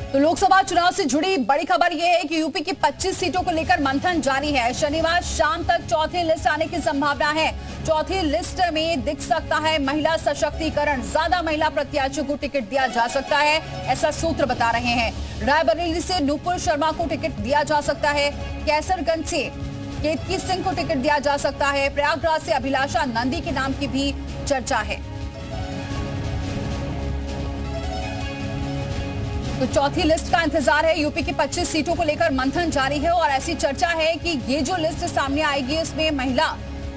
तो लोकसभा चुनाव से जुड़ी बड़ी खबर यह है कि यूपी की 25 सीटों को लेकर मंथन जारी है। शनिवार शाम तक चौथी लिस्ट आने की संभावना है। चौथी लिस्ट में दिख सकता है महिला सशक्तिकरण, ज्यादा महिला प्रत्याशियों को टिकट दिया जा सकता है, ऐसा सूत्र बता रहे हैं। रायबरेली से नूपुर शर्मा को टिकट दिया जा सकता है। कैसरगंज से केतकी सिंह को टिकट दिया जा सकता है। प्रयागराज से अभिलाषा नंदी के नाम की भी चर्चा है। तो चौथी लिस्ट का इंतजार है। यूपी की 25 सीटों को लेकर मंथन जारी है और ऐसी चर्चा है कि ये जो लिस्ट सामने आएगी इसमें महिला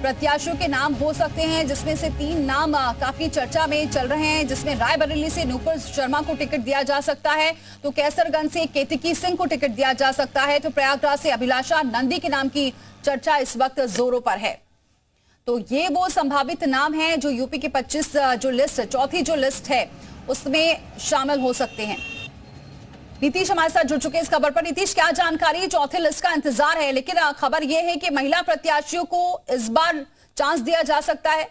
प्रत्याशियों के नाम हो सकते हैं, जिसमें से 3 नाम काफी चर्चा में चल रहे हैं, जिसमें रायबरेली से नूपुर शर्मा को टिकट दिया जा सकता है, तो कैसरगंज से केतकी सिंह को टिकट दिया जा सकता है, तो प्रयागराज से अभिलाषा नंदी के नाम की चर्चा इस वक्त जोरों पर है। तो ये वो संभावित नाम है जो यूपी की 25 जो लिस्ट, चौथी जो लिस्ट है उसमें शामिल हो सकते हैं। नीतीश हमारे साथ जुड़ चुके हैं इस खबर पर। नीतीश, क्या जानकारी? चौथे लिस्ट का इंतजार है, लेकिन खबर यह है कि महिला प्रत्याशियों को इस बार चांस दिया जा सकता है।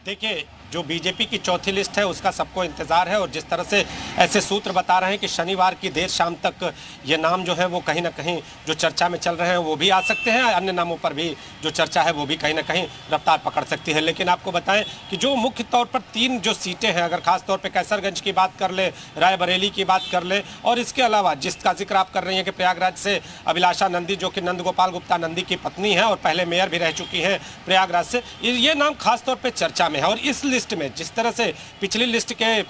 देखिए, जो बीजेपी की चौथी लिस्ट है उसका सबको इंतजार है और जिस तरह से ऐसे सूत्र बता रहे हैं कि शनिवार की देर शाम तक ये नाम जो है वो कहीं ना कहीं जो चर्चा में चल रहे हैं वो भी आ सकते हैं, अन्य नामों पर भी जो चर्चा है वो भी कहीं ना कहीं रफ्तार पकड़ सकती है। लेकिन आपको बताएं कि जो मुख्य तौर पर 3 जो सीटें हैं, अगर खास तौर पर कैसरगंज की बात कर ले, रायबरेली की बात कर ले और इसके अलावा जिसका जिक्र आप कर रही हैं कि प्रयागराज से अभिलाषा नंदी जो कि नंद गोपाल गुप्ता नंदी की पत्नी है और पहले मेयर भी रह चुकी हैं प्रयागराज से, ये नाम खासतौर पर चर्चा में है। और इस लिस्ट में जिस तरह से पिछली लिस्ट के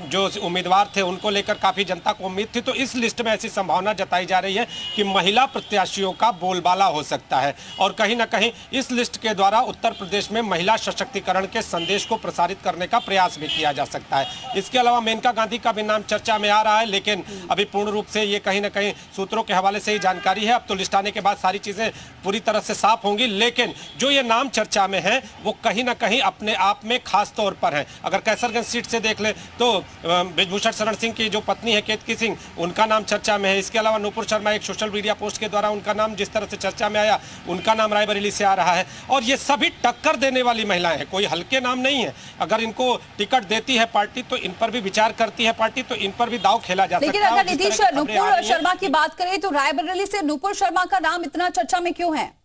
जो उम्मीदवार थे उनको लेकर काफी जनता को उम्मीद थी, तो इस लिस्ट में ऐसी संभावना जताई जा रही है कि महिला प्रत्याशियों का बोलबाला हो सकता है और कहीं ना कहीं इस लिस्ट के द्वारा उत्तर प्रदेश में महिला सशक्तिकरण के संदेश को प्रसारित करने का प्रयास भी किया जा सकता है। इसके अलावा मेनका गांधी का भी नाम चर्चा में आ रहा है, लेकिन अभी पूर्ण रूप से ये कहीं ना कहीं सूत्रों के हवाले से ही जानकारी है। अब तो लिस्ट आने के बाद सारी चीजें पूरी तरह से साफ होंगी, लेकिन जो ये नाम चर्चा में है वो कहीं ना कहीं अपने आप में खास तौर पर है। अगर कैसरगंज सीट से देख ले तो बृजभूषण शरण सिंह की जो पत्नी है केतकी सिंह, उनका नाम चर्चा में है। इसके अलावा नूपुर शर्मा, एक सोशल मीडिया पोस्ट के द्वारा उनका नाम जिस तरह से चर्चा में आया, उनका नाम रायबरेली से आ रहा है। और ये सभी टक्कर देने वाली महिलाएं हैं, कोई हल्के नाम नहीं है। अगर इनको टिकट देती है पार्टी तो इन पर भी विचार करती है पार्टी, तो इन पर भी दाव खेला जा सकता है। लेकिन अगर नीतीश नूपुर शर्मा की बात करें तो रायबरेली से नूपुर शर्मा का नाम इतना चर्चा में क्यों है?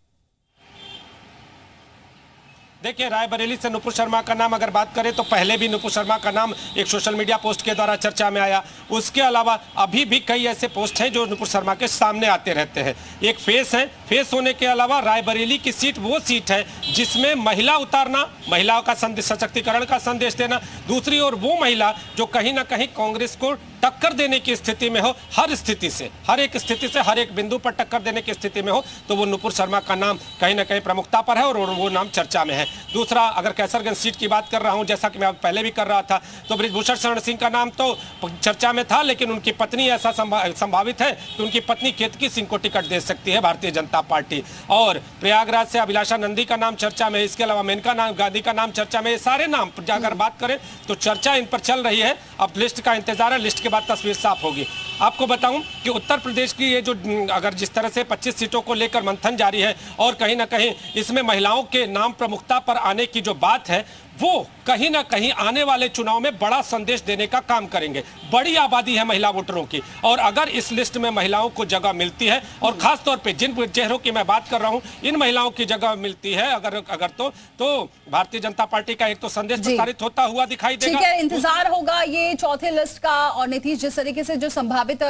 देखिए, रायबरेली से नूपुर शर्मा का नाम अगर बात करें तो पहले भी नूपुर शर्मा का नाम एक सोशल मीडिया पोस्ट के द्वारा चर्चा में आया। उसके अलावा अभी भी कई ऐसे पोस्ट हैं जो नूपुर शर्मा के सामने आते रहते हैं। एक फेस है, फेस होने के अलावा रायबरेली की सीट वो सीट है जिसमें महिला उतारना, महिलाओं का सशक्तिकरण का संदेश देना, दूसरी ओर वो महिला जो कहीं ना कहीं कांग्रेस को टक्कर देने की स्थिति में हो, हर स्थिति से, हर एक स्थिति से, हर एक बिंदु पर टक्कर देने की स्थिति में हो, तो वो नूपुर शर्मा का नाम कहीं ना कहीं प्रमुखता पर है और वो नाम चर्चा में है। दूसरा, अगर कैसरगंज सीट की बात कर रहा हूं, जैसा कि मैं पहले भी कर रहा था, तो बृजभूषण शरण सिंह का नाम तो चर्चा में था, लेकिन उनकी पत्नी ऐसा संभावित है कि उनकी पत्नी केतकी सिंह को टिकट दे सकती है भारतीय जनता पार्टी। और प्रयागराज से अभिलाषा नंदी का नाम चर्चा में, इसके अलावा मेनका गांधी का नाम चर्चा में। ये सारे नाम अगर बात करें तो चर्चा इन पर चल रही है। अब लिस्ट का इंतजार है, लिस्ट के बाद तस्वीर साफ होगी। आपको बताऊं कि उत्तर प्रदेश की ये जो अगर जिस तरह से 25 सीटों को लेकर मंथन जारी है और कहीं ना कहीं इसमें महिलाओं के नाम प्रमुखता पर आने की जो बात है, वो कहीं ना कहीं आने वाले चुनाव में बड़ा संदेश देने का काम करेंगे। बड़ी आबादी है महिला वोटरों की और अगर इस लिस्ट में महिलाओं को जगह मिलती है और खास तौर पे जिन चेहरों की मैं बात कर रहा हूं, इन महिलाओं की जगह मिलती है अगर तो भारतीय जनता पार्टी का एक तो संदेश प्रसारित होता हुआ दिखाई देगा। ठीक है, इंतजार होगा ये चौथे लिस्ट का। और नीतीश, जिस तरीके से जो संभावित